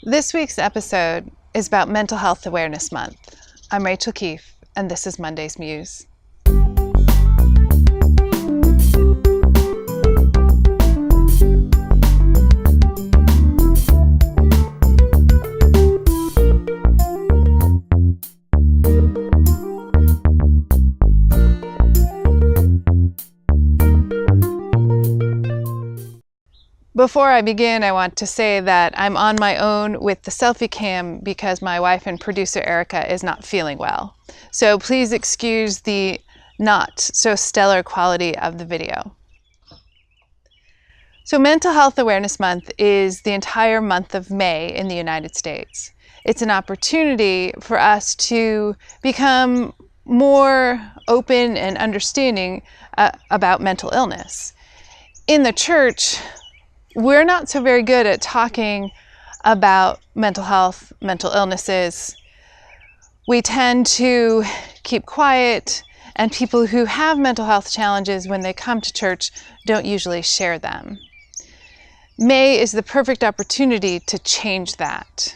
This week's episode is about Mental Health Awareness Month. I'm Rachael Keefe, and this is Monday's Muse. Before I begin, I want to say that I'm on my own with the selfie cam because my wife and producer Erica is not feeling well. So please excuse the not so stellar quality of the video. So Mental Health Awareness Month is the entire month of May in the United States. It's an opportunity for us to become more open and understanding about mental illness. In the church, we're not so very good at talking about mental health, mental illnesses. We tend to keep quiet, and people who have mental health challenges when they come to church don't usually share them. May is the perfect opportunity to change that.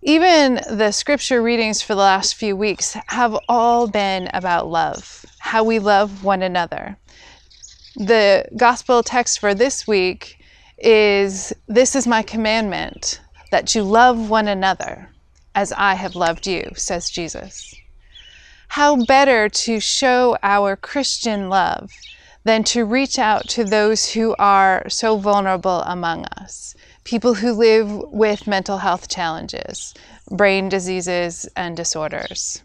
Even the scripture readings for the last few weeks have all been about love, how we love one another. The gospel text for this week is, "This is my commandment, that you love one another as I have loved you," says Jesus. How better to show our Christian love than to reach out to those who are so vulnerable among us, people who live with mental health challenges, brain diseases, and disorders.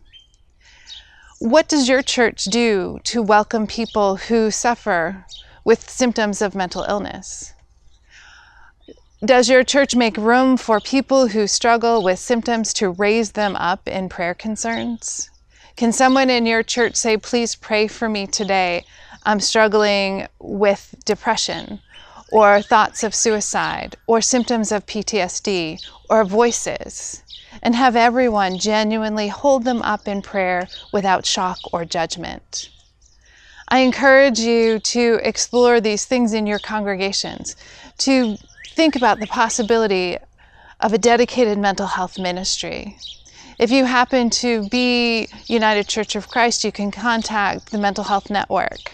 What does your church do to welcome people who suffer with symptoms of mental illness? Does your church make room for people who struggle with symptoms to raise them up in prayer concerns? Can someone in your church say, "Please pray for me today. I'm struggling with depression," or thoughts of suicide, or symptoms of PTSD, or voices? And have everyone genuinely hold them up in prayer without shock or judgment. I encourage you to explore these things in your congregations, to think about the possibility of a dedicated mental health ministry. If you happen to be United Church of Christ, you can contact the Mental Health Network.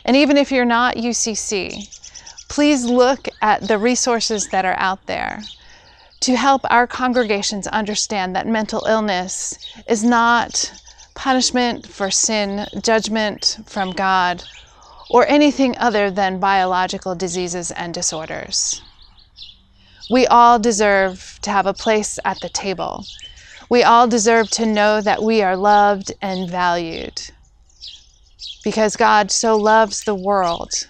And even if you're not UCC, please look at the resources that are out there to help our congregations understand that mental illness is not punishment for sin, judgment from God, or anything other than biological diseases and disorders. We all deserve to have a place at the table. We all deserve to know that we are loved and valued, because God so loves the world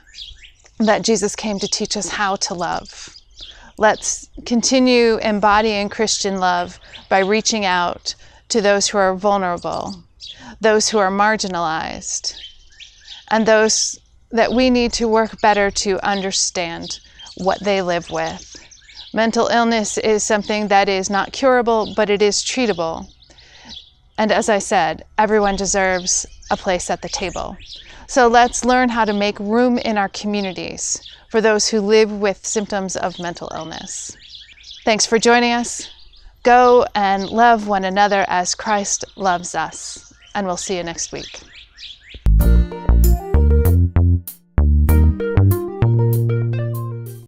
that Jesus came to teach us how to love. Let's continue embodying Christian love by reaching out to those who are vulnerable, those who are marginalized, and those that we need to work better to understand what they live with. Mental illness is something that is not curable, but it is treatable. And as I said, everyone deserves a place at the table. So let's learn how to make room in our communities for those who live with symptoms of mental illness. Thanks for joining us. Go and love one another as Christ loves us. And we'll see you next week.